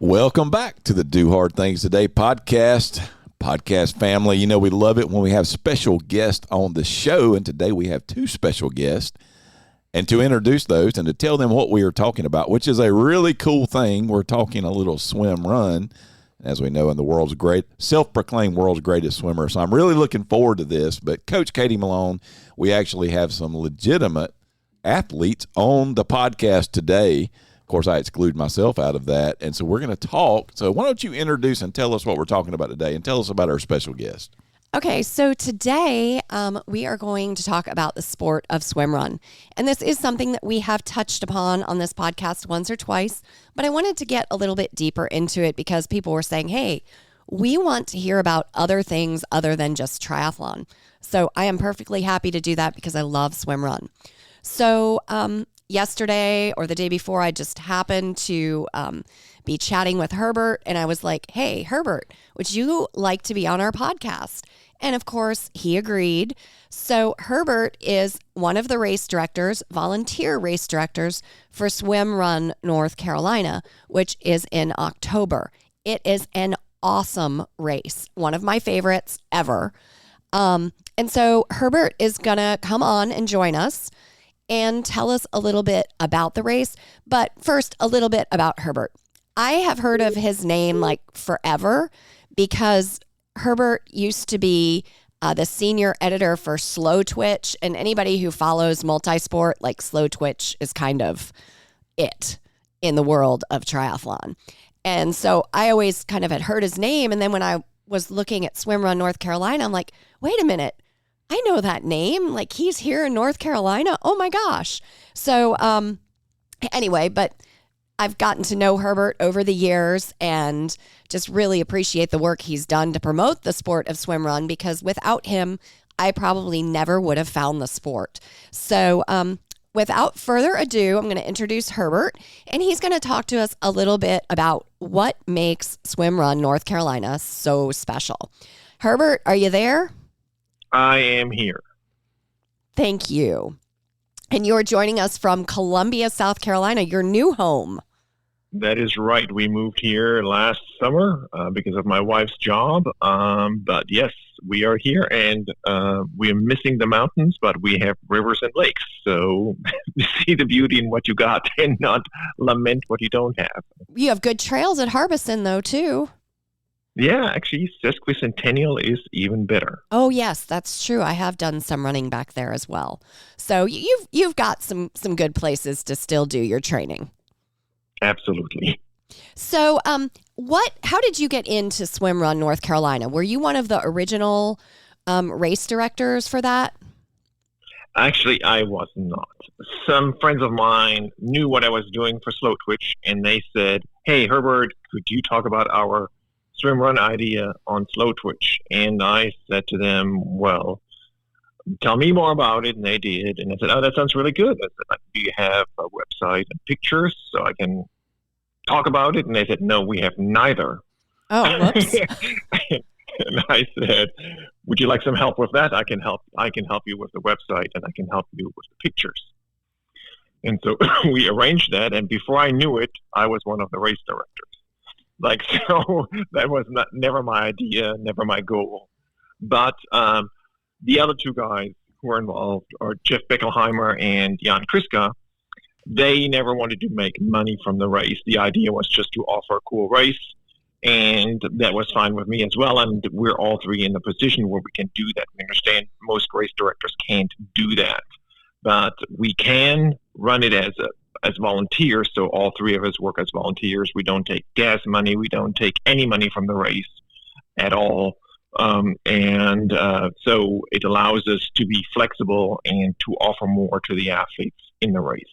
Welcome back to the Do Hard Things Today podcast family. You know, we love it when we have special guests on the show, and today we have two special guests. And to introduce those and to tell them what we are talking about, which is a really cool thing, we're talking a little swim run, as we know, in the self-proclaimed world's greatest swimmer. So I'm really looking forward to this. But Coach Katie Malone, we actually have some legitimate athletes on the podcast today. Of course, I exclude myself out of that. And so we're going to talk. So why don't you introduce and tell us what we're talking about today and tell us about our special guest. Okay, so today we are going to talk about the sport of SwimRun. And this is something that we have touched upon on this podcast once or twice, but I wanted to get a little bit deeper into it because people were saying, hey, we want to hear about other things other than just triathlon. So I am perfectly happy to do that because I love SwimRun. So yesterday or the day before, I just happened to be chatting with Herbert, and I was like, hey, Herbert, would you like to be on our podcast? And of course, he agreed. So Herbert is one of the race directors, volunteer race directors for SwimRun North Carolina, which is in October. It is an awesome race, one of my favorites ever. And so Herbert is going to come on and join us and tell us a little bit about the race. But first, a little bit about Herbert. I have heard of his name like forever because Herbert used to be the senior editor for Slow Twitch, and anybody who follows multisport, like Slow Twitch is kind of it in the world of triathlon. And so I always kind of had heard his name, and then when I was looking at SwimRun North Carolina, I'm like, wait a minute, I know that name. Like, he's here in North Carolina. Oh my gosh. So anyway, but I've gotten to know Herbert over the years and just really appreciate the work he's done to promote the sport of SwimRun, because without him, I probably never would have found the sport. So without further ado, I'm going to introduce Herbert, and he's going to talk to us a little bit about what makes SwimRun North Carolina so special. Herbert, are you there? I am here. Thank you. And you're joining us from Columbia, South Carolina, your new home. That is right. We moved here last summer because of my wife's job. But yes, we are here, and we are missing the mountains, but we have rivers and lakes. So see the beauty in what you got and not lament what you don't have. You have good trails at Harbison, though, too. Yeah, actually, Sesquicentennial is even better. Oh, yes, that's true. I have done some running back there as well. So you've got some good places to still do your training. Absolutely. So how did you get into SwimRun North Carolina? Were you one of the original race directors for that? Actually, I was not. Some friends of mine knew what I was doing for Slow Twitch, and they said, hey, Herbert, could you talk about our swim run idea on Slow Twitch? And I said to them, well, tell me more about it. And they did. And I said, oh, that sounds really good. I said, do you have a website and pictures so I can talk about it? And they said, no, we have neither. Oh, whoops. And I said, would you like some help with that? I can help you with the website, and I can help you with the pictures. And so we arranged that. And before I knew it, I was one of the race directors. So that was never my idea, never my goal. But the other two guys who were involved are Jeff Beckelheimer and Jan Kriska. They never wanted to make money from the race. The idea was just to offer a cool race, and that was fine with me as well. And we're all three in a position where we can do that. We understand most race directors can't do that, but we can run it as volunteers. So all three of us work as volunteers. We don't take gas money. We don't take any money from the race at all. So it allows us to be flexible and to offer more to the athletes in the race.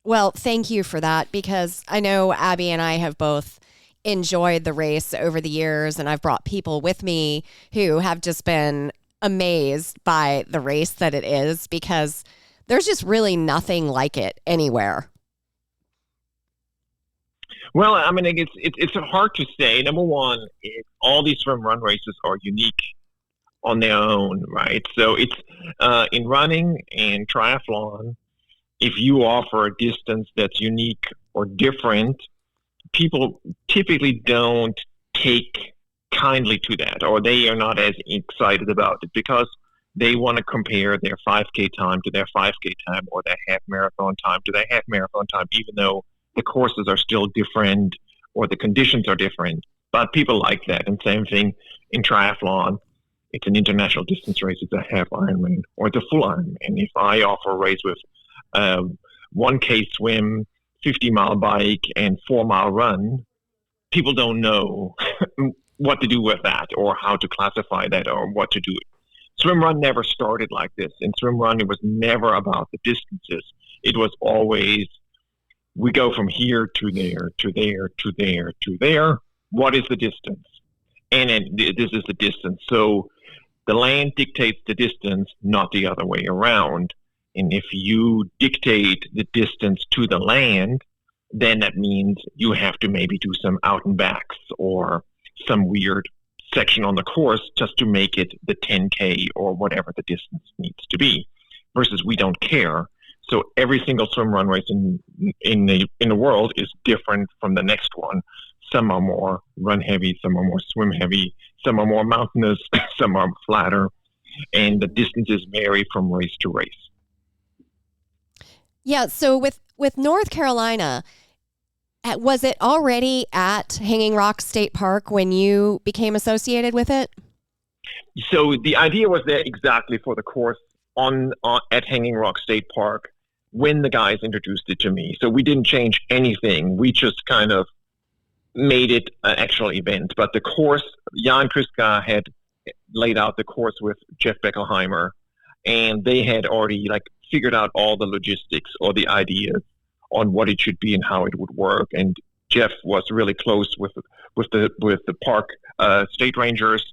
Well, thank you for that, because I know Abby and I have both enjoyed the race over the years, and I've brought people with me who have just been amazed by the race that it is, because there's just really nothing like it anywhere. Well, I mean, it's hard to say. Number one, all these swim run races are unique on their own, right? So it's in running and triathlon, if you offer a distance that's unique or different, people typically don't take kindly to that, or they are not as excited about it because they want to compare their 5K time to their 5K time, or their half marathon time to their half marathon time, even though the courses are still different or the conditions are different. But people like that. And same thing in triathlon. It's an international distance race. It's a half Ironman or it's a full Ironman. If I offer a race with 1K swim, 50-mile bike, and 4-mile run, people don't know what to do with that or how to classify that or what to do. SwimRun never started like this. In SwimRun, it was never about the distances. It was always, we go from here to there, to there, to there, to there. What is the distance? And then this is the distance. So the land dictates the distance, not the other way around. And if you dictate the distance to the land, then that means you have to maybe do some out and backs or some weird section on the course just to make it the 10K or whatever the distance needs to be. Versus we don't care. So every single swim run race in the world is different from the next one. Some are more run heavy, some are more swim heavy, some are more mountainous, some are flatter, and the distances vary from race to race. Yeah, so with North Carolina, was it already at Hanging Rock State Park when you became associated with it? So the idea was there exactly for the course at Hanging Rock State Park when the guys introduced it to me. So we didn't change anything. We just kind of made it an actual event. But the course, Jan Kriska had laid out the course with Jeff Beckelheimer, and they had already figured out all the logistics or the ideas on what it should be and how it would work. And Jeff was really close with the park state rangers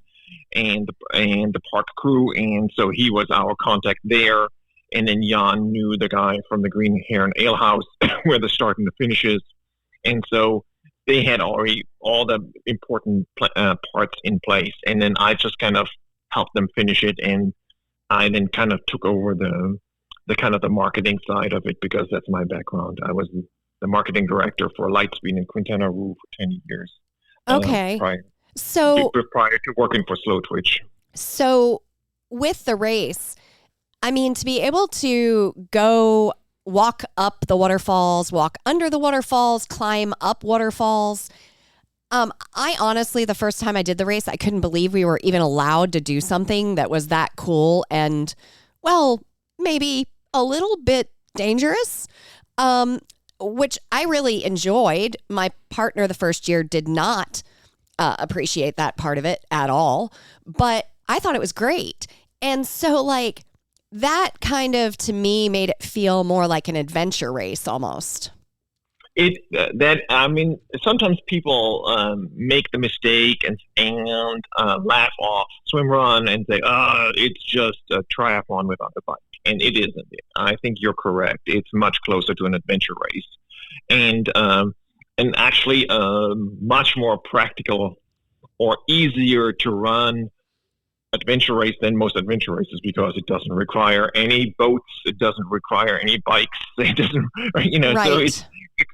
and the park crew, and so he was our contact there. And then Jan knew the guy from the Green Heron Ale House where the start and the finish is, and so they had already all the important parts in place. And then I just kind of helped them finish it, and I then kind of took over the kind of the marketing side of it because that's my background. I was the marketing director for Lightspeed and Quintana Roo for 10 years. Okay. Prior to working for Slow Twitch. So with the race, I mean, to be able to go walk up the waterfalls, walk under the waterfalls, climb up waterfalls. I honestly, the first time I did the race, I couldn't believe we were even allowed to do something that was that cool and, well, maybe a little bit dangerous, which I really enjoyed. My partner the first year did not appreciate that part of it at all, but I thought it was great. And so that kind of, to me, made it feel more like an adventure race almost. Sometimes people make the mistake and laugh off SwimRun and say, it's just a triathlon without the bike. And it isn't. I think you're correct. It's much closer to an adventure race. And actually much more practical or easier to run adventure race than most adventure races because it doesn't require any boats, it doesn't require any bikes, it doesn't, right. So it's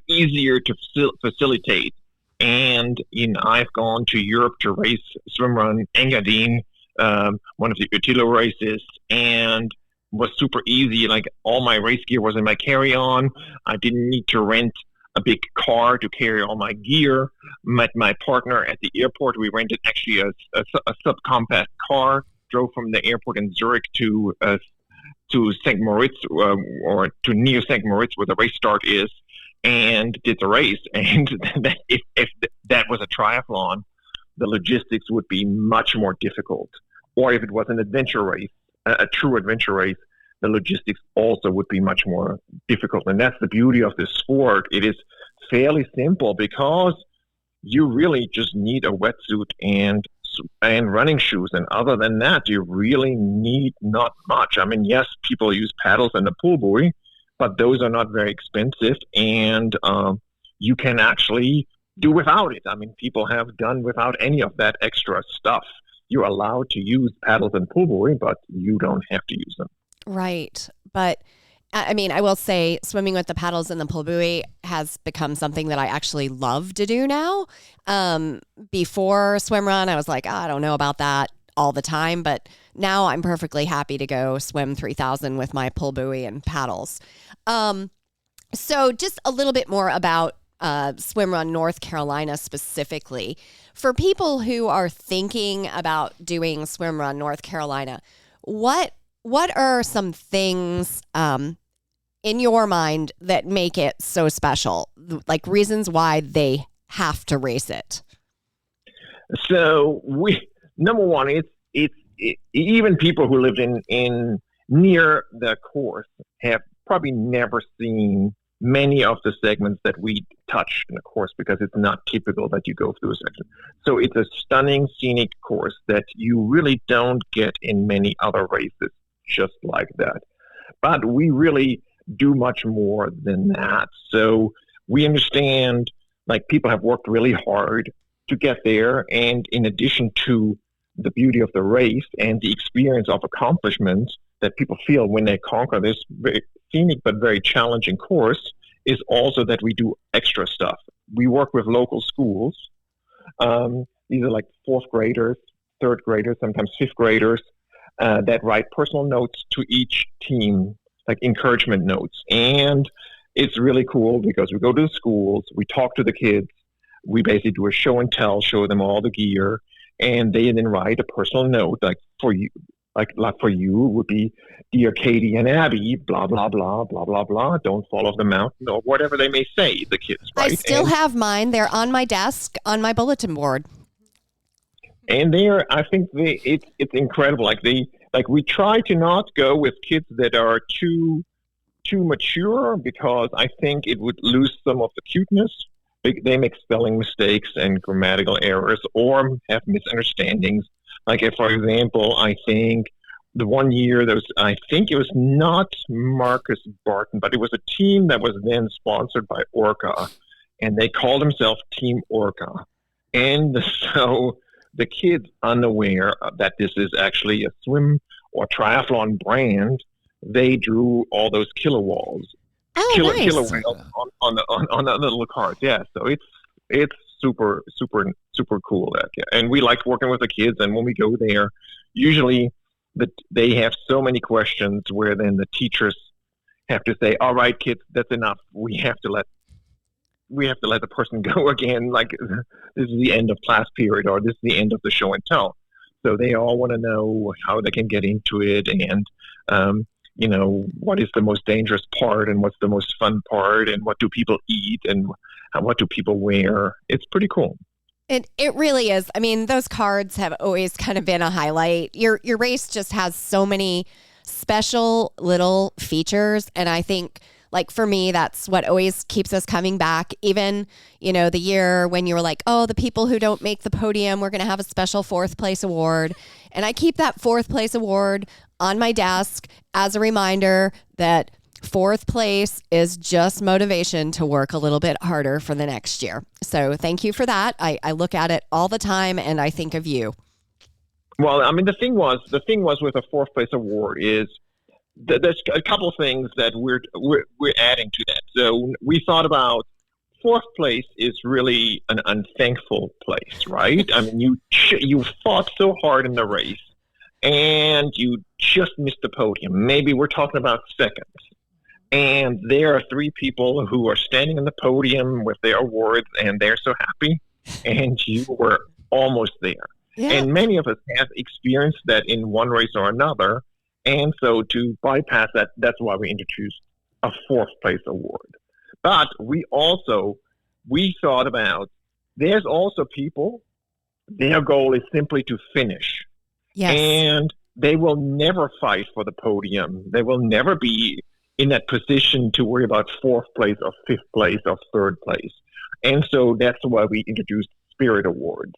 easier to facilitate. And I've gone to Europe to race SwimRun Engadine, one of the Utilo races, and was super easy. All my race gear was in my carry-on. I didn't need to rent a big car to carry all my gear. Met my partner at the airport. We rented actually a subcompact car, drove from the airport in Zurich to St. Moritz or to near St. Moritz where the race start is, and did the race. And if that was a triathlon, the logistics would be much more difficult. Or if it was an adventure race, a true adventure race, the logistics also would be much more difficult. And that's the beauty of this sport. It is fairly simple because you really just need a wetsuit and running shoes. And other than that, you really need not much. I mean, yes, people use paddles and a pull buoy, but those are not very expensive. And you can actually do without it. I mean, people have done without any of that extra stuff. You're allowed to use paddles and pull buoy, but you don't have to use them. Right. But I mean, I will say swimming with the paddles and the pull buoy has become something that I actually love to do now. Before SwimRun, I was like, I don't know about that all the time, but now I'm perfectly happy to go swim 3,000 with my pull buoy and paddles. So just a little bit more about SwimRun North Carolina specifically. For people who are thinking about doing SwimRun North Carolina, what are some things in your mind that make it so special? Like reasons why they have to race it? So number one, it's even people who lived in near the course have probably never seen many of the segments that we touch in the course because it's not typical that you go through a section. So it's a stunning scenic course that you really don't get in many other races just like that. But we really do much more than that. So we understand, like, people have worked really hard to get there. And in addition to the beauty of the race and the experience of accomplishments that people feel when they conquer this very scenic but very challenging course, is also that we do extra stuff. We work with local schools. These are like fourth graders, third graders, sometimes fifth graders that write personal notes to each team, like encouragement notes. And it's really cool because we go to the schools, we talk to the kids, we basically do a show and tell, show them all the gear, and they then write a personal note, like for you. Like for you would be, dear Katie and Abby, blah, blah, blah, blah, blah, blah. Don't fall off the mountain or whatever they may say, the kids, right? I still have mine. They're on my desk on my bulletin board. And I think it's incredible. Like we try to not go with kids that are too mature because I think it would lose some of the cuteness. They make spelling mistakes and grammatical errors or have misunderstandings. Like, if, for example, I think the one year I think it was not Marcus Barton, but it was a team that was then sponsored by Orca, and they called themselves Team Orca. And so the kids, unaware that this is actually a swim or triathlon brand, they drew all those killer walls, killer whales on the little cards. Yeah, so it's super cool. And we like working with the kids, and when we go there, usually they have so many questions where then the teachers have to say, all right, kids, that's enough. We have to let the person go again, like this is the end of class period or this is the end of the show and tell. So they all want to know how they can get into it and what is the most dangerous part and what's the most fun part and what do people eat and what do people wear. It's pretty cool. It really is. I mean, those cards have always kind of been a highlight. Your race just has so many special little features. And I think, like, for me, that's what always keeps us coming back. Even, the year when you were like, oh, the people who don't make the podium, we're going to have a special fourth place award. And I keep that fourth place award on my desk as a reminder that fourth place is just motivation to work a little bit harder for the next year. So thank you for that. I look at it all the time and I think of you. Well, I mean, the thing was with a fourth place award is there's a couple of things that we're adding to that. So we thought about fourth place is really an unthankful place, right? I mean, you fought so hard in the race and you just missed the podium. Maybe we're talking about seconds. And there are three people who are standing on the podium with their awards, and they're so happy, and you were almost there. Yeah. And many of us have experienced that in one race or another, and so to bypass that, that's why we introduced a fourth place award. But we thought about, there's also people, their goal is simply to finish. Yes. And they will never fight for the podium. They will never be in that position to worry about fourth place or fifth place or third place. And so that's why we introduced Spirit Awards.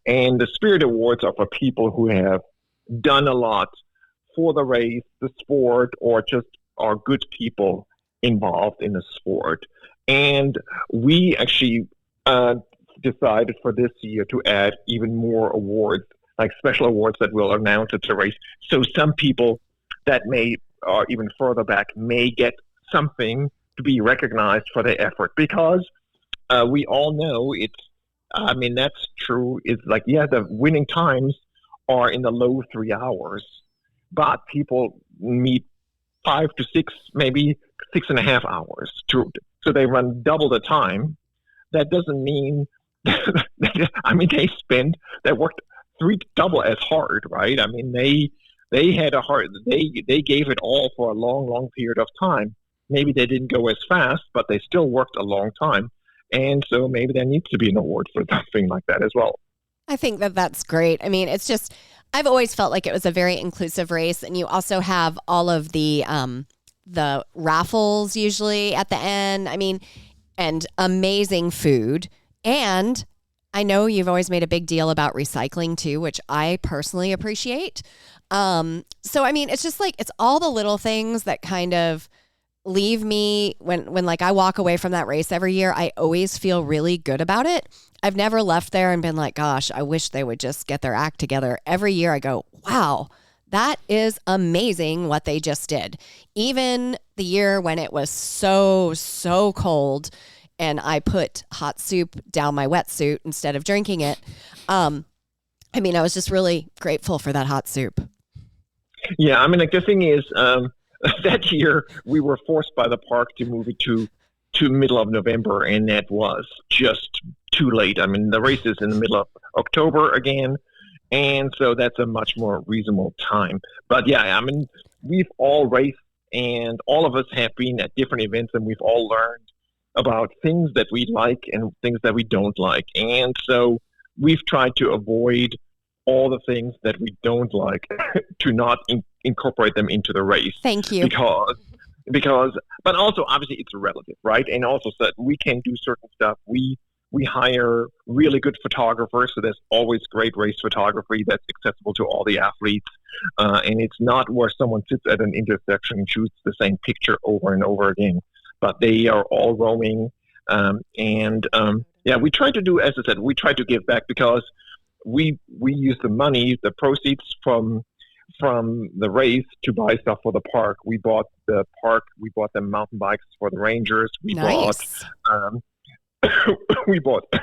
And the Spirit Awards are for people who have done a lot for the race, the sport, or just are good people involved in the sport. And we actually decided for this year to add even more awards, like special awards that will announce at the race. So some people that may or even further back may get something to be recognized for their effort, because we all know that's true. It's like, the winning times are in the low 3 hours, but people meet 5 to 6, maybe 6.5 hours. So they run double the time. That doesn't mean, they worked double as hard, right? I mean, they had they gave it all for a long, long period of time. Maybe they didn't go as fast, but they still worked a long time. And so maybe there needs to be an award for something like that as well. I think that that's great. I mean, it's just, I've always felt like it was a very inclusive race. And you also have all of the raffles usually at the end. I mean, and amazing food. And I know you've always made a big deal about recycling too, which I personally appreciate. So, I mean, it's just like, it's all the little things that kind of leave me when like I walk away from that race every year, I always feel really good about it. I've never left there and been like, gosh, I wish they would just get their act together. Every year I go, wow, that is amazing what they just did. Even the year when it was so, so cold and I put hot soup down my wetsuit instead of drinking it. I mean, I was just really grateful for that hot soup. Yeah, I mean, like, the thing is, that year we were forced by the park to move it to middle of November, and that was just too late. I mean, the race is in the middle of October again, and so that's a much more reasonable time. But yeah, I mean, we've all raced, and all of us have been at different events, and we've all learned about things that we like and things that we don't like. And so we've tried to avoid all the things that we don't like to not incorporate them into the race. Thank you. Because, but also obviously it's relative, right? And also so that we can do certain stuff. We hire really good photographers, so there's always great race photography that's accessible to all the athletes. And it's not where someone sits at an intersection and shoots the same picture over and over again, but they are all roaming. We try to do, as I said, we try to give back, because we use the money, the proceeds from the race to buy stuff for the park. We bought them mountain bikes for the Rangers. We bought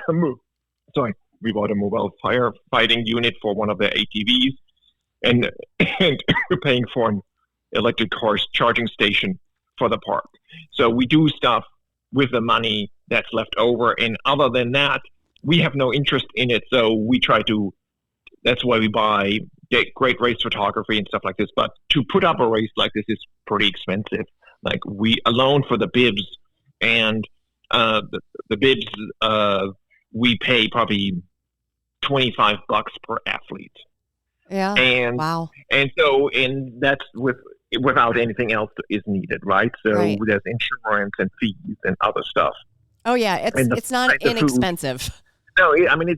a mobile firefighting unit for one of their ATVs, and we're paying for an electric car charging station for the park. So we do stuff with the money that's left over, and other than that, we have no interest in it. So we try to. That's why we get great race photography and stuff like this. But to put up a race like this is pretty expensive. Like, we alone for the bibs and the bibs, we pay probably $25 per athlete. Yeah. And wow. And so, that's without anything else is needed, right? So there's insurance and fees and other stuff. Oh yeah, it's not inexpensive. No, I mean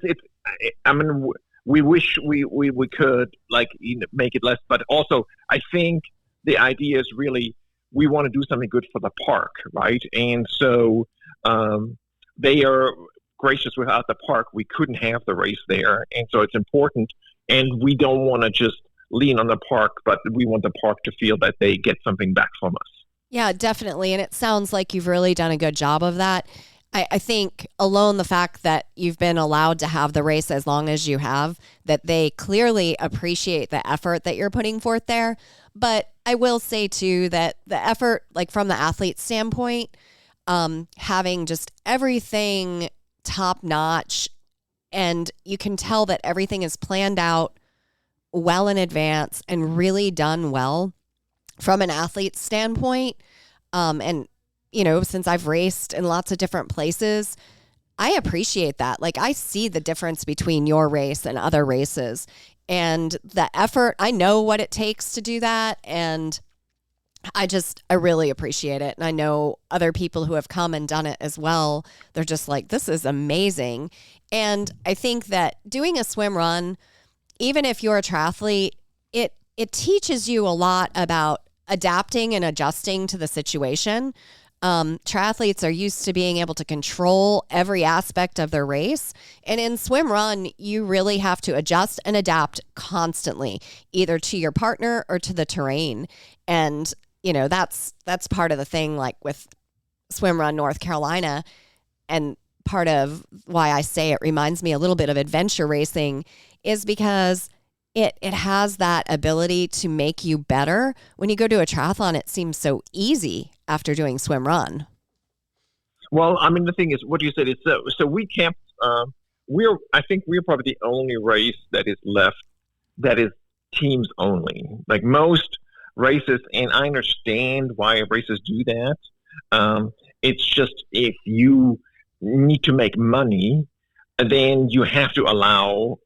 we wish we could make it less, but also I think the idea is really we want to do something good for the park, right? And so they are gracious. Without the park, we couldn't have the race there, and so it's important. And we don't want to just lean on the park, but we want the park to feel that they get something back from us. Yeah, definitely. And it sounds like you've really done a good job of that. I think alone the fact that you've been allowed to have the race as long as you have, that they clearly appreciate the effort that you're putting forth there. But I will say too that the effort, like from the athlete standpoint, having just everything top notch, and you can tell that everything is planned out well in advance and really done well from an athlete's standpoint. And since I've raced in lots of different places, I appreciate that. Like, I see the difference between your race and other races, and the effort. I know what it takes to do that. And I really appreciate it. And I know other people who have come and done it as well. They're just like, this is amazing. And I think that doing a swim run, even if you're a triathlete, it teaches you a lot about adapting and adjusting to the situation. Triathletes are used to being able to control every aspect of their race. And in swim run, you really have to adjust and adapt constantly, either to your partner or to the terrain. And that's part of the thing, like with SwimRun North Carolina, and part of why I say it reminds me a little bit of adventure racing is because it has that ability to make you better. When you go to a triathlon, it seems so easy after doing SwimRun. Well, I mean, the thing is, what you said is so we camped. I think we're probably the only race that is left that is teams only. Like most races, and I understand why races do that. It's just if you need to make money, then you have to allow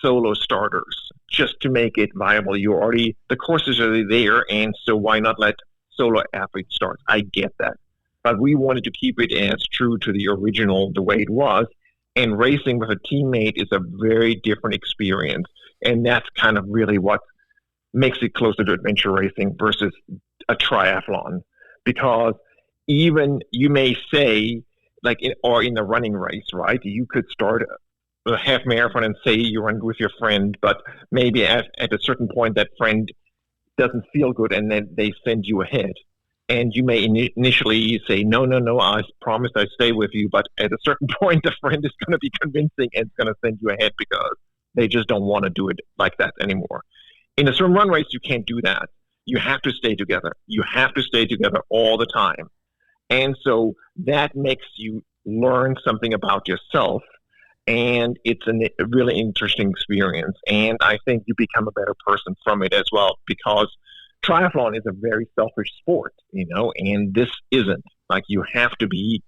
solo starters just to make it viable. The courses are already there, and so why not let solo athletes start? I get that. But we wanted to keep it as true to the original, the way it was. And racing with a teammate is a very different experience. And that's kind of really what makes it closer to adventure racing versus a triathlon. Because even you may say, or in the running race, right? You could start a half marathon and say you run with your friend, but maybe at a certain point that friend doesn't feel good and then they send you ahead. And you may initially say, no, I promise I stay with you. But at a certain point, the friend is going to be convincing and it's going to send you ahead because they just don't want to do it like that anymore. In a SwimRun race, you can't do that. You have to stay together. You have to stay together all the time. And so that makes you learn something about yourself. And it's a really interesting experience. And I think you become a better person from it as well, because triathlon is a very selfish sport, and this isn't. Like, you have to be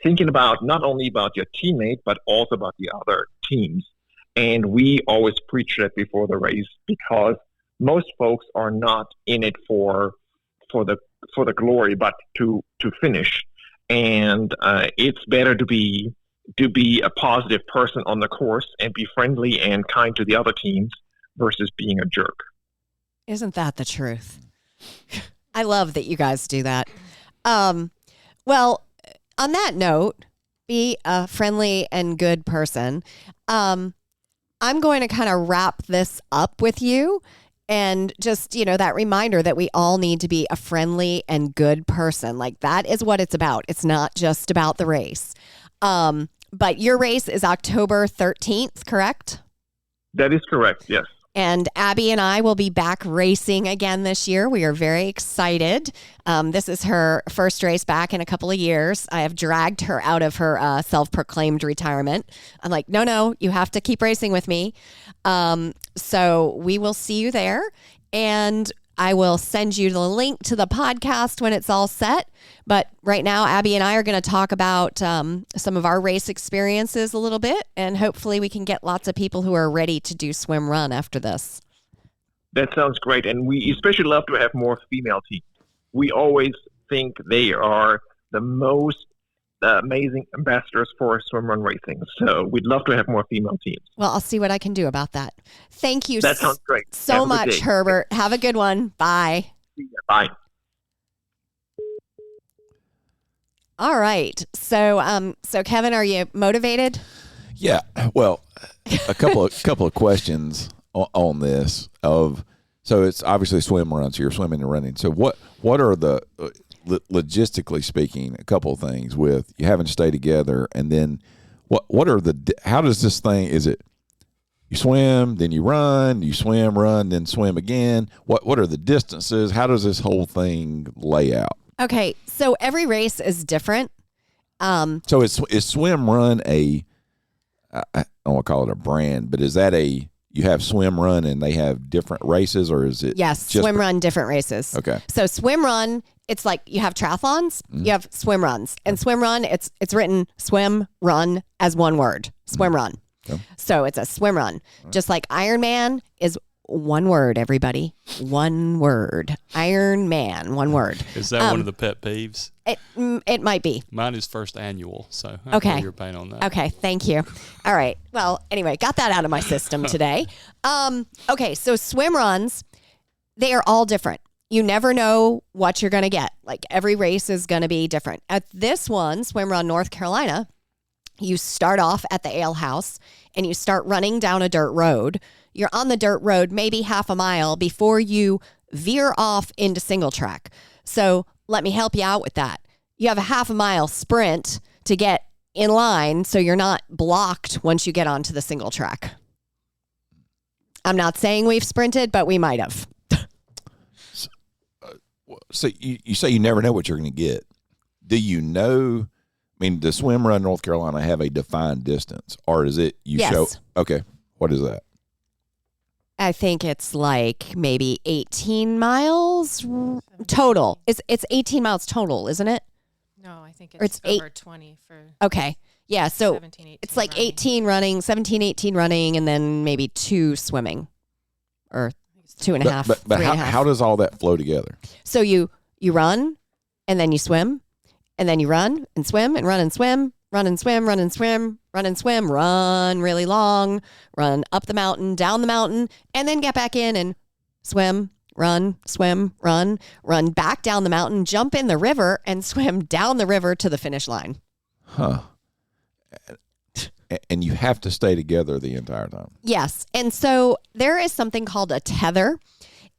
thinking about not only about your teammate, but also about the other teams. And we always preach that before the race, because most folks are not in it for the glory, but to finish. And it's better to be a positive person on the course and be friendly and kind to the other teams versus being a jerk. Isn't that the truth? I love that you guys do that. Well, on that note, be a friendly and good person. I'm going to kind of wrap this up with you, and just, that reminder that we all need to be a friendly and good person. Like, that is what it's about. It's not just about the race. But your race is October 13th, correct? That is correct, yes. And Abby and I will be back racing again this year. We are very excited. This is her first race back in a couple of years. I have dragged her out of her self-proclaimed retirement. I'm like, no, you have to keep racing with me. So we will see you there. And I will send you the link to the podcast when it's all set. But right now, Abby and I are going to talk about some of our race experiences a little bit, and hopefully we can get lots of people who are ready to do SwimRun after this. That sounds great. And we especially love to have more female teams. We always think they are the most amazing ambassadors for SwimRun racing. So we'd love to have more female teams. Well, I'll see what I can do about that. Thank you that sounds great. so much, Herbert. Have a good one. Bye. Bye. All right. So Kevin, are you motivated? Yeah. Well, a couple of questions on this. So it's obviously swim run. So you're swimming and running. So what are the logistically speaking, a couple of things with you having to stay together, and then what are how does this thing? Is it you swim, then you run, you swim, run, then swim again? What are the distances? How does this whole thing lay out? Okay, so every race is different. So is SwimRun I don't want to call it a brand, but is that you have SwimRun and they have different races, or is it? Yes, SwimRun, different races. Okay. So SwimRun, it's like you have triathlons, you have SwimRuns, and SwimRun, it's written swim run as one word, SwimRun. Okay. So it's a SwimRun, just like Ironman is one word. Everybody, one word. Ironman, one word. Is that one of the pet peeves? It might be. Mine is first annual, so I okay. feel your pain on that. Okay, thank you. All right. Well, anyway, got that out of my system today. Okay, so swim runs, they are all different. You never know what you're going to get. Like, every race is going to be different. At this one, SwimRun North Carolina, you start off at the ale house and you start running down a dirt road. You're on the dirt road maybe half a mile before you veer off into single track. So let me help you out with that. You have a half a mile sprint to get in line so you're not blocked once you get onto the single track. I'm not saying we've sprinted, but we might have. So you say you never know what you're going to get. Do you know? I mean, does SwimRun North Carolina have a defined distance, or is it you Yes. show? Okay, what is that? I think it's like maybe 18 miles total. It's 18 miles total, isn't it? No, I think Or it's it's over 20 for Okay. Yeah, so 17, 18 it's like running. 18 running, 17, 18 running, and then maybe 2 swimming, or 2.5, But 3.5. how does all that flow together? So you run, and then you swim, and then you run and swim and run and swim, run and swim, run and swim, run and swim, run really long, run up the mountain, down the mountain, and then get back in and swim, run, run back down the mountain, jump in the river, and swim down the river to the finish line. Huh. And you have to stay together the entire time. Yes. And so there is something called a tether.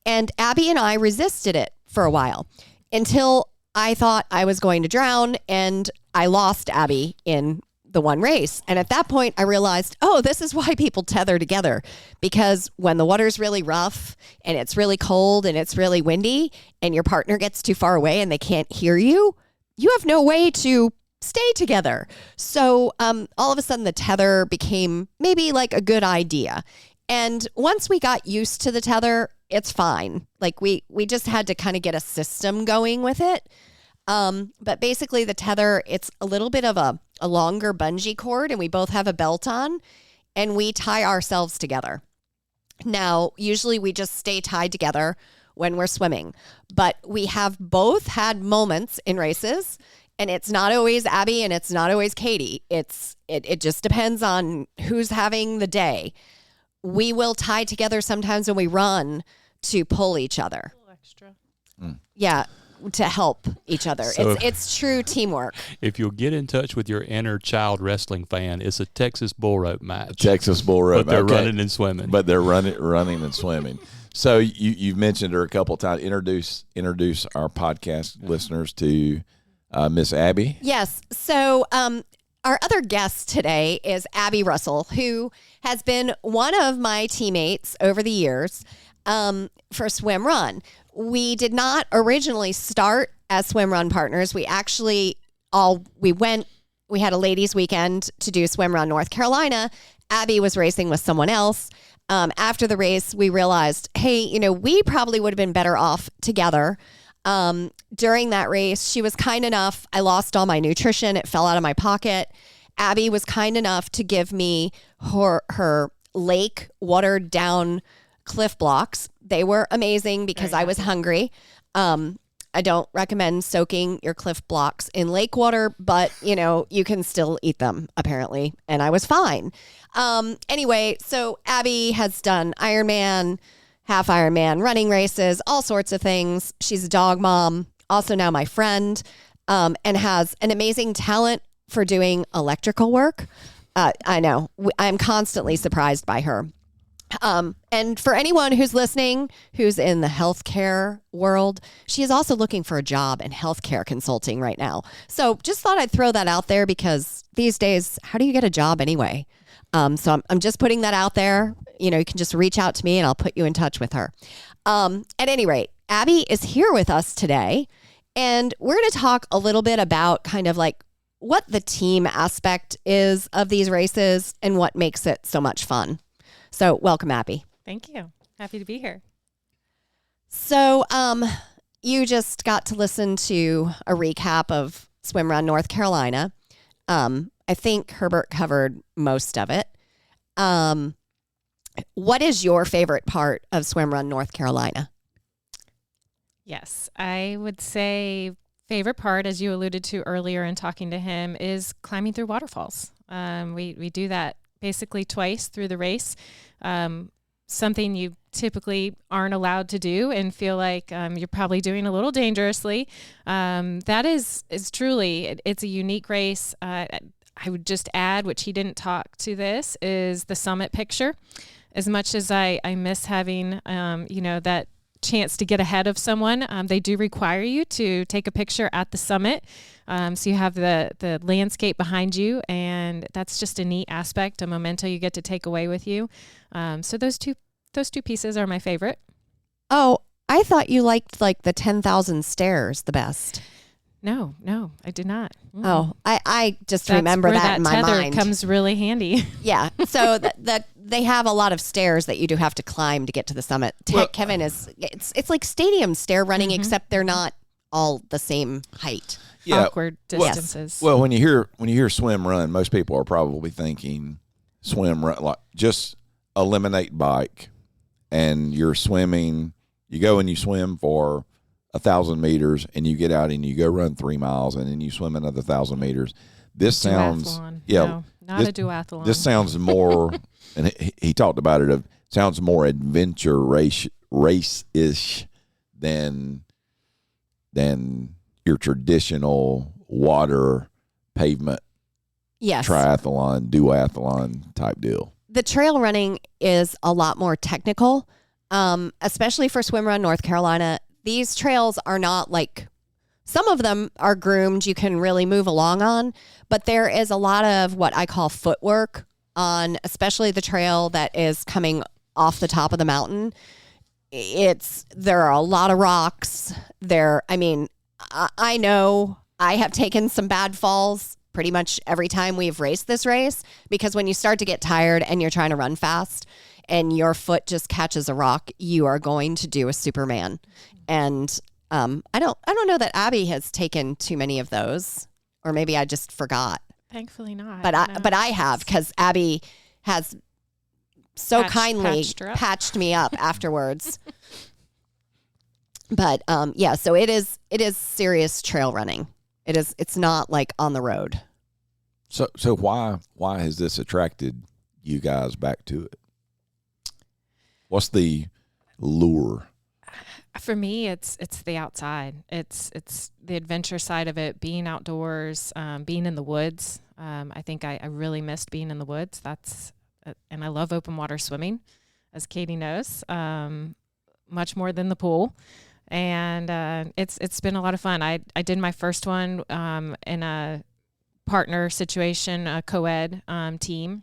And Abby and I resisted it for a while until I thought I was going to drown and I lost Abby in the one race. And at that point, I realized, oh, this is why people tether together. Because when the water's really rough and it's really cold and it's really windy and your partner gets too far away and they can't hear you, you have no way to stay together. So all of a sudden the tether became maybe like a good idea. And once we got used to the tether, it's fine. Like we just had to kind of get a system going with it. But basically the tether, it's a little bit of a longer bungee cord, and we both have a belt on, and we tie ourselves together. Now, usually we just stay tied together when we're swimming, but we have both had moments in races. And it's not always Abby and it's not always Katie. It just depends on who's having the day. We will tie together sometimes when we run to pull each other. A little extra. Yeah, to help each other. So- It's true teamwork. If you'll get in touch with your inner child wrestling fan, it's a Texas bull rope match. Texas bull rope. But they're okay. running and swimming. But they're running and swimming. So you've mentioned her a couple of times. Introduce our podcast listeners to Miss Abby. Yes. So our other guest today is Abby Russell, who has been one of my teammates over the years for SwimRun. We did not originally start as SwimRun partners. We actually we had a ladies' weekend to do SwimRun North Carolina. Abby was racing with someone else. After the race, we realized, hey, we probably would have been better off together. During that race, she was kind enough. I lost all my nutrition. It fell out of my pocket. Abby was kind enough to give me her lake watered down Cliff Blocks. They were amazing because I was hungry. I don't recommend soaking your Cliff Blocks in lake water, but you can still eat them apparently. And I was fine. Anyway, so Abby has done Ironman, half Ironman, running races, all sorts of things. She's a dog mom, also now my friend, and has an amazing talent for doing electrical work. I know. I'm constantly surprised by her. And for anyone who's listening, who's in the healthcare world, she is also looking for a job in healthcare consulting right now. So just thought I'd throw that out there because these days, how do you get a job anyway? So I'm just putting that out there. You can just reach out to me and I'll put you in touch with her. At any rate, Abby is here with us today, and we're going to talk a little bit about kind of like what the team aspect is of these races and what makes it so much fun. So welcome, Abby. Thank you. Happy to be here. So you just got to listen to a recap of SwimRun North Carolina. I think Herbert covered most of it. What is your favorite part of SwimRun North Carolina? Yes, I would say favorite part, as you alluded to earlier in talking to him, is climbing through waterfalls. We do that basically twice through the race. Something you typically aren't allowed to do and feel like you're probably doing a little dangerously. That is truly, it's a unique race. I would just add, which he didn't talk to this, is the summit picture. As much as I miss having, that chance to get ahead of someone, they do require you to take a picture at the summit. So you have the landscape behind you, and that's just a neat aspect, a memento you get to take away with you. So those two pieces are my favorite. Oh, I thought you liked like the 10,000 stairs the best. No, I did not. Oh, I just That's remember where that in my tether mind. comes really handy. Yeah. So that they have a lot of stairs that you do have to climb to get to the summit. Kevin it's like stadium stair running, except they're not all the same height. Yeah. Awkward distances. Well, when you hear swim run, most people are probably thinking swim run, like just eliminate bike, and you're swimming. You go and you swim for 1,000 meters, and you get out and you go run 3 miles, and then you swim another 1,000 meters. This sounds, no, not a duathlon. This sounds more, and he talked about it. Sounds more adventure race-ish than your traditional water pavement triathlon, duathlon type deal. The trail running is a lot more technical, especially for SwimRun North Carolina. These trails are not like, some of them are groomed, you can really move along on, but there is a lot of what I call footwork on, especially the trail that is coming off the top of the mountain. There are a lot of rocks there. I mean, I know I have taken some bad falls pretty much every time we've raced this race, because when you start to get tired and you're trying to run fast and your foot just catches a rock, you are going to do a Superman. And I don't know that Abby has taken too many of those, or maybe I just forgot. Thankfully not. But I have, because Abby has so kindly patched me up afterwards. But so it is serious trail running. It's not like on the road. So why has this attracted you guys back to it? What's the lure? For me, it's the outside. It's the adventure side of it, being outdoors, being in the woods. I think I really missed being in the woods. And I love open water swimming, as Katie knows, much more than the pool. And it's been a lot of fun. I did my first one in a partner situation, a co-ed team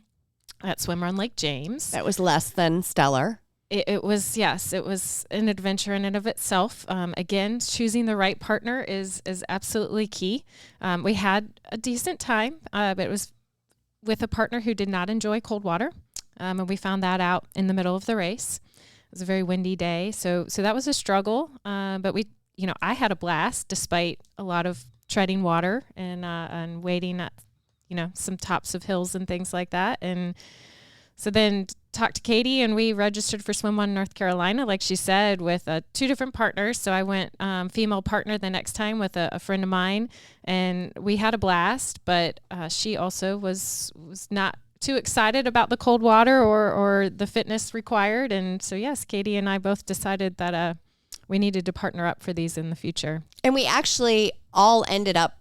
at SwimRun Lake James. That was less than stellar. It was an adventure in and of itself. Again, choosing the right partner is absolutely key. We had a decent time, but it was with a partner who did not enjoy cold water. And we found that out in the middle of the race. It was a very windy day. So that was a struggle. But I had a blast despite a lot of treading water and waiting at, some tops of hills and things like that. And so then talked to Katie, and we registered for SwimRun North Carolina, like she said, with 2 different partners. So I went female partner the next time with a friend of mine, and we had a blast. But she also was not too excited about the cold water or the fitness required. And so, yes, Katie and I both decided that we needed to partner up for these in the future. And we actually all ended up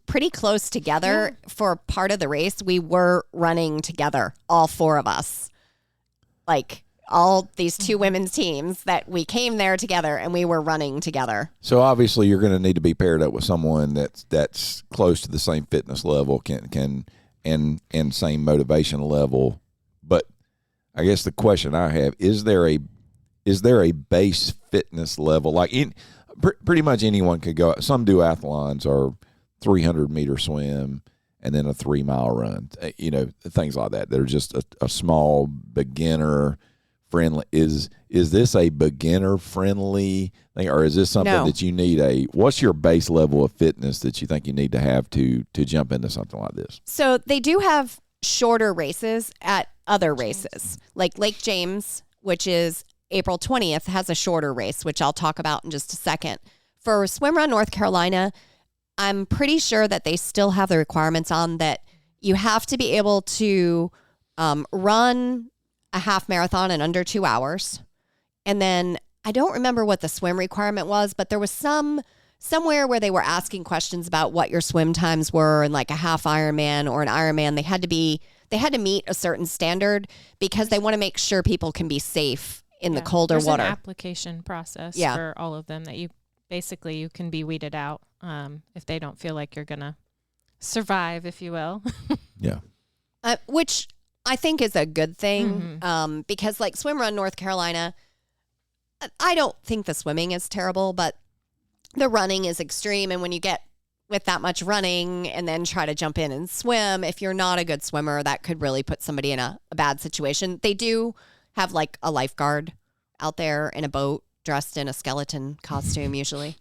pretty close together for part of the race. We were running together, all 4 of us. Like all these 2 women's teams that we came there together and we were running together. So obviously you're going to need to be paired up with someone that's close to the same fitness level, can and same motivation level. But I guess the question I have, is there a base fitness level? Like pretty much anyone could go. Some duathlons are 300-meter swim and then a 3-mile run, things like that. They're just a small beginner friendly. Is this a beginner friendly thing, or is this something that you need what's your base level of fitness that you think you need to have to jump into something like this? So they do have shorter races at other races, like Lake James, which is April 20th, has a shorter race, which I'll talk about in just a second. For SwimRun North Carolina, I'm pretty sure that they still have the requirements on that you have to be able to run a half marathon in under 2 hours. And then I don't remember what the swim requirement was, but there was somewhere where they were asking questions about what your swim times were, and like a half Ironman or an Ironman, they had to meet a certain standard because they want to make sure people can be safe in the colder There's water. An application process for all of them that you can be weeded out if they don't feel like you're gonna survive, if you will. Yeah. Which I think is a good thing because like SwimRun North Carolina, I don't think the swimming is terrible, but the running is extreme. And when you get with that much running and then try to jump in and swim, if you're not a good swimmer, that could really put somebody in a bad situation. They do have like a lifeguard out there in a boat dressed in a skeleton costume usually.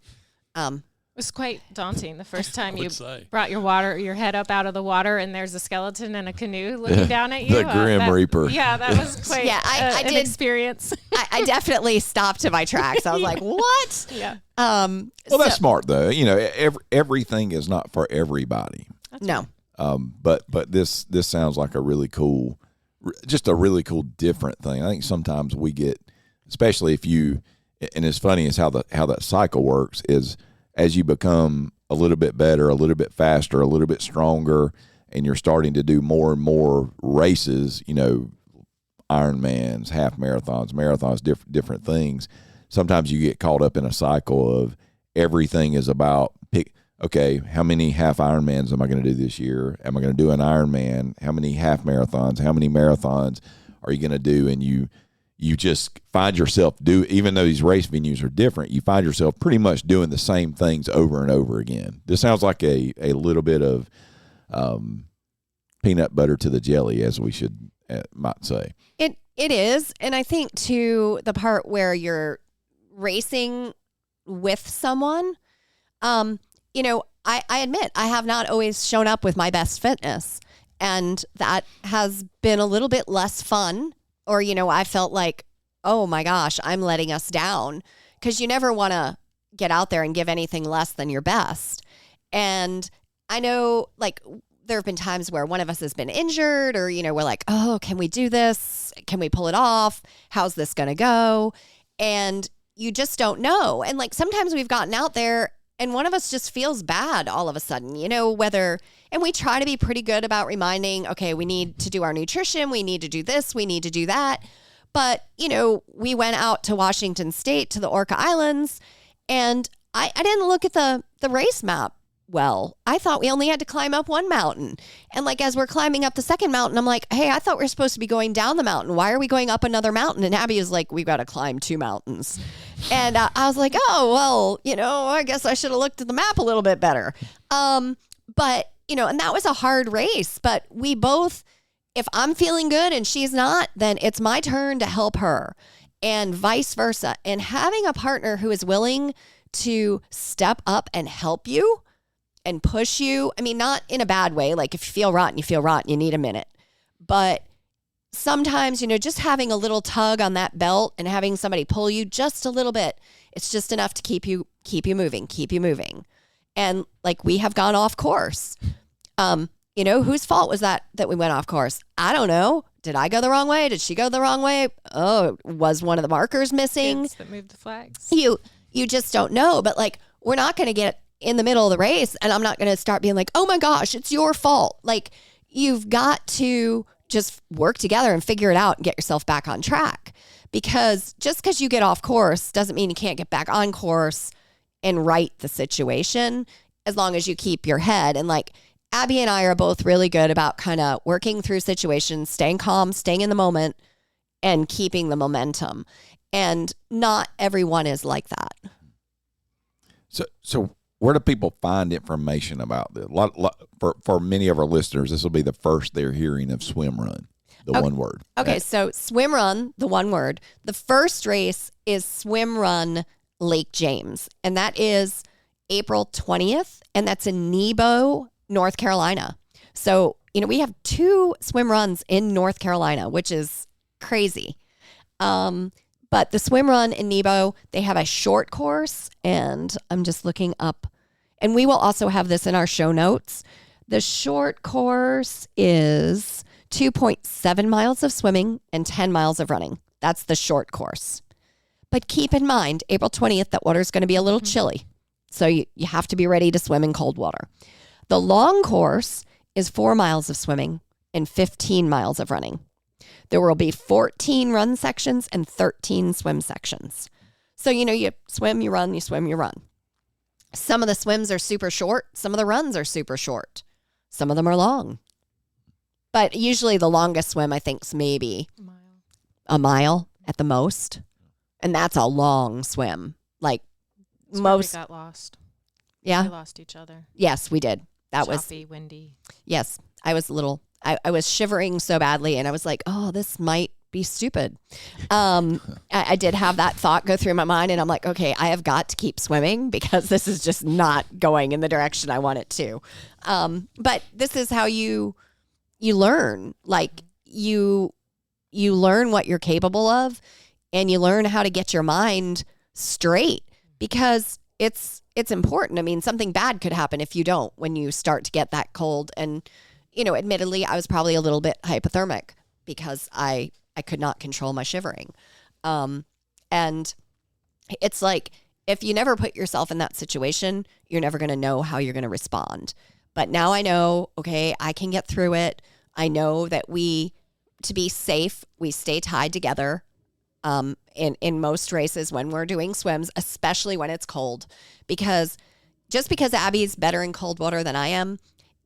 It was quite daunting the first time you brought your head up out of the water and there's a skeleton in a canoe looking down at you. The Grim Reaper. Yeah, that was quite I an did experience. I definitely stopped to my tracks. I was like, what? Yeah. Well, that's smart though. You know, everything is not for everybody. No. But this sounds like a really cool different thing. I think sometimes we get, especially if you, and it's funny is how that cycle works is as you become a little bit better, a little bit faster, a little bit stronger, and you're starting to do more and more races, you know, Ironmans, half marathons, different things. Sometimes you get caught up in a cycle of everything is about okay, how many half Ironmans am I going to do this year? Am I going to do an Ironman? How many half marathons? How many marathons are you going to do? And you just find yourself even though these race venues are different, you find yourself pretty much doing the same things over and over again. This sounds like a little bit of peanut butter to the jelly, as we might say. It is. And I think too, the part where you're racing with someone, you know, I admit I have not always shown up with my best fitness, and that has been a little bit less fun. Or, you know, I felt like, oh my gosh, I'm letting us down, because you never want to get out there and give anything less than your best. And I know, like, there have been times where one of us has been injured, or, you know, we're like, oh, can we do this? Can we pull it off? How's this going to go? And you just don't know. And like sometimes we've gotten out there and one of us just feels bad all of a sudden, you know, and we try to be pretty good about reminding, okay, we need to do our nutrition. We need to do this. We need to do that. But, you know, we went out to Washington State to the Orca Islands, and I didn't look at the race map well. I thought we only had to climb up one mountain. And like, as we're climbing up the second mountain, I'm like, hey, I thought we were supposed to be going down the mountain. Why are we going up another mountain? And Abby was like, we've got to climb 2 mountains. And I was like, oh, well, you know, I guess I should have looked at the map a little bit better. But, you know, and that was a hard race, but we both, if I'm feeling good and she's not, then it's my turn to help her, and vice versa. And having a partner who is willing to step up and help you and push you. I mean, not in a bad way. Like if you feel rotten, you need a minute. But sometimes, you know, just having a little tug on that belt and having somebody pull you just a little bit, it's just enough to keep you moving. And like, we have gone off course. You know, whose fault was that we went off course? I don't know. Did I go the wrong way? Did she go the wrong way? Oh, was one of the markers missing? Kids that moved the flags. You just don't know. But like, we're not going to get in the middle of the race, and I'm not going to start being like, oh my gosh, it's your fault. Like, you've got to just work together and figure it out and get yourself back on track. Because just because you get off course doesn't mean you can't get back on course and right the situation, as long as you keep your head. And like, Abby and I are both really good about kind of working through situations, staying calm, staying in the moment, and keeping the momentum. And not everyone is like that. So where do people find information about this? For many of our listeners, this will be the first they're hearing of SwimRun, one word. Okay, so SwimRun, the one word. The first race is SwimRun Lake James, and that is April 20th, and that's in Nebo, North Carolina. So, you know, we have 2 swim runs in North Carolina, which is crazy. But the swim run in Nebo, they have a short course, and I'm just looking up, and we will also have this in our show notes. The short course is 2.7 miles of swimming and 10 miles of running. That's the short course. But keep in mind, April 20th, that water is going to be a little chilly. So you have to be ready to swim in cold water. The long course is 4 miles of swimming and 15 miles of running. There will be 14 run sections and 13 swim sections. So, you swim, you run, you swim, you run. Some of the swims are super short. Some of the runs are super short. Some of them are long. But usually the longest swim, I think, is maybe a mile at the most. And that's a long swim. Like most. We got lost. Yeah. We lost each other. Yes, we did. That Choppy, windy. Yes. I was I was shivering so badly and I was like, oh, this might be stupid. I did have that thought go through my mind and I'm like, okay, I have got to keep swimming because this is just not going in the direction I want it to. But this is how you learn. Like you learn what you're capable of and you learn how to get your mind straight because it's important. I mean, something bad could happen if you don't when you start to get that cold. And, admittedly, I was probably a little bit hypothermic because I could not control my shivering. And it's like, if you never put yourself in that situation, you're never going to know how you're going to respond. But now I know, okay, I can get through it. I know that to be safe, we stay tied together in most races when we're doing swims, especially when it's cold. Because just because Abby's better in cold water than I am,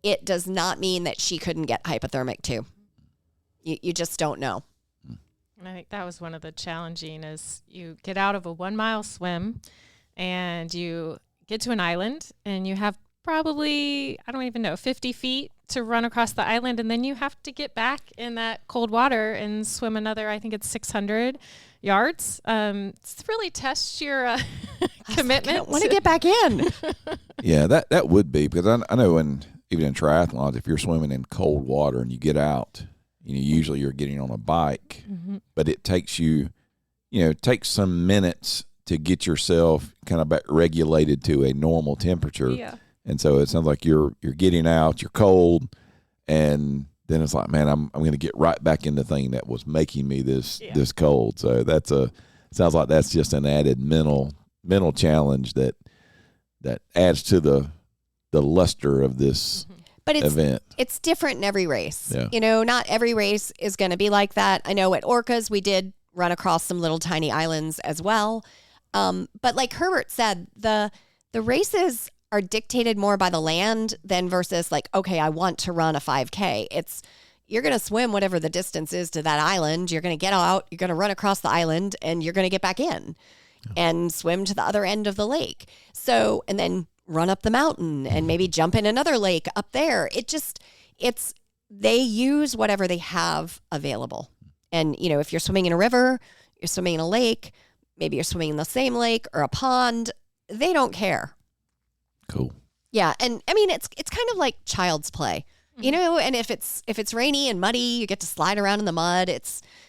it does not mean that she couldn't get hypothermic too. You just don't know. And I think that was one of the challenging is you get out of a 1 mile swim and you get to an island and you have probably, 50 feet to run across the island. And then you have to get back in that cold water and swim another, I think it's 600 yards. It's really tests your commitment. I don't want to get back in. Yeah, that would be because I know even in triathlons, if you're swimming in cold water and you get out, usually you're getting on a bike, but it takes you, takes some minutes to get yourself kind of back regulated to a normal temperature. Yeah. And so it sounds like you're getting out, you're cold, and then it's like, man, I'm going to get right back in the thing that was making me this cold. So sounds like that's just an added mental challenge that adds to the luster of this but event. It's different in every race. Yeah. Not every race is going to be like that. I know at Orcas we did run across some little tiny islands as well. But like Herbert said, the races are dictated more by the land than versus like, okay, I want to run a 5K. You're going to swim whatever the distance is to that island. You're going to get out, you're going to run across the island, and you're going to get back in and swim to the other end of the lake. So, and then run up the mountain and maybe jump in another lake up there. They use whatever they have available. And, if you're swimming in a river, you're swimming in a lake, maybe you're swimming in the same lake or a pond, they don't care. Cool. Yeah. And I mean, it's kind of like child's play, and if it's rainy and muddy, you get to slide around in the mud.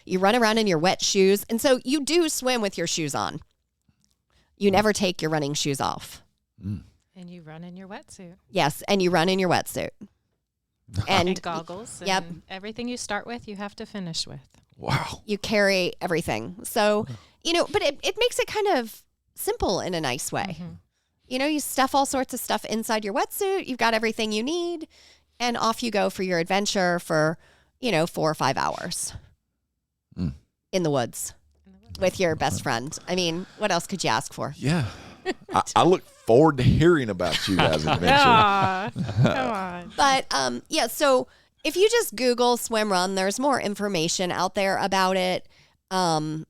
You run around in your wet shoes. And so you do swim with your shoes on. You never take your running shoes off. Mm. And you run in your wetsuit. Yes. And you run in your wetsuit. And goggles. Yep. And everything you start with, you have to finish with. Wow. You carry everything. So, but it makes it kind of simple in a nice way. Mm-hmm. You stuff all sorts of stuff inside your wetsuit. You've got everything you need. And off you go for your adventure for, 4 or 5 hours in the woods with your best friend. I mean, what else could you ask for? Yeah. I look forward to hearing about you guys' adventure. Come on. But, so if you just Google SwimRun, there's more information out there about it. I'm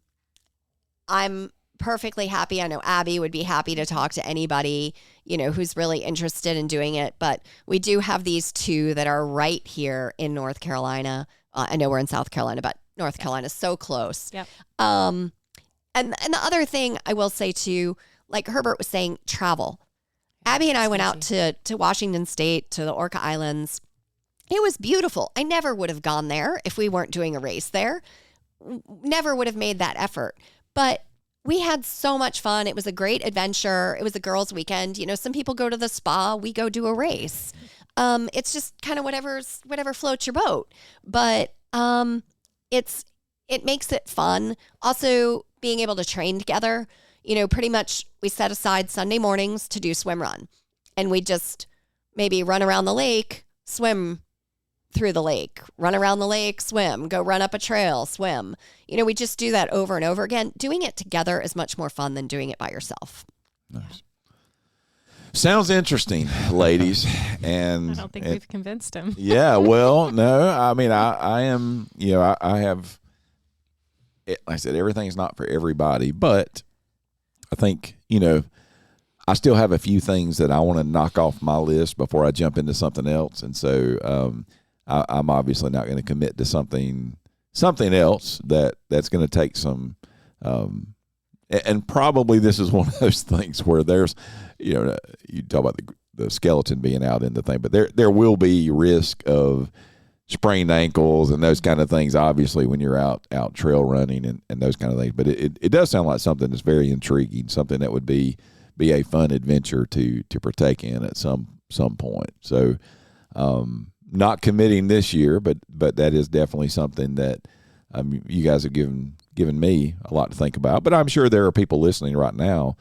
perfectly happy. I know Abby would be happy to talk to anybody, who's really interested in doing it. But we do have these two that are right here in North Carolina. I know we're in South Carolina, but North Carolina is so close. Yep. And the other thing I will say too, like Herbert was saying, travel. Abby and I went out to Washington State, to the Orca Islands. It was beautiful. I never would have gone there if we weren't doing a race there. Never would have made that effort. But we had so much fun. It was a great adventure. It was a girls' weekend. Some people go to the spa. We go do a race. It's just kind of whatever floats your boat. But it makes it fun. Also, being able to train together. Pretty much we set aside Sunday mornings to do SwimRun. And we just maybe run around the lake, swim through the lake, run around the lake, swim, go run up a trail, swim. We just do that over and over again. Doing it together is much more fun than doing it by yourself. Nice. Sounds interesting, ladies. And I don't think we've convinced him. Yeah, well, no, I mean, I am, I have, like I said, everything's not for everybody, but I think, I still have a few things that I want to knock off my list before I jump into something else. And so I'm obviously not going to commit to something else that's going to take some, and probably this is one of those things where there's, you talk about the skeleton being out in the thing, but there will be risk of sprained ankles and those kind of things, obviously, when you're out trail running and those kind of things. But it does sound like something that's very intriguing, something that would be a fun adventure to partake in at some point. So not committing this year, but that is definitely something that you guys have given me a lot to think about. But I'm sure there are people listening right now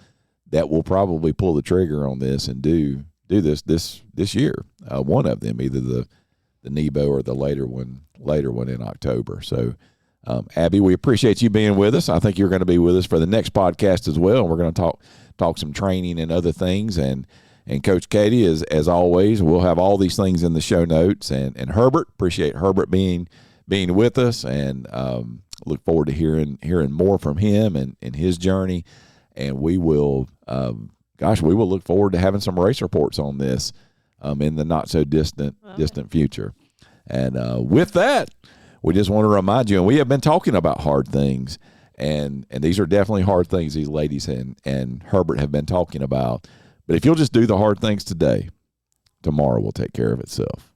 that will probably pull the trigger on this and do this year. One of them, either the Nebo or the later one in October. So, Abby, we appreciate you being with us. I think you're going to be with us for the next podcast as well. And we're going to talk some training and other things. And Coach Katie, as always, we'll have all these things in the show notes. And Herbert, appreciate Herbert being with us, and look forward to hearing more from him and his journey. And we will, we will look forward to having some race reports on this in the not so distant future. And with that, we just want to remind you, and we have been talking about hard things, and these are definitely hard things these ladies and Herbert have been talking about. But if you'll just do the hard things today, tomorrow will take care of itself.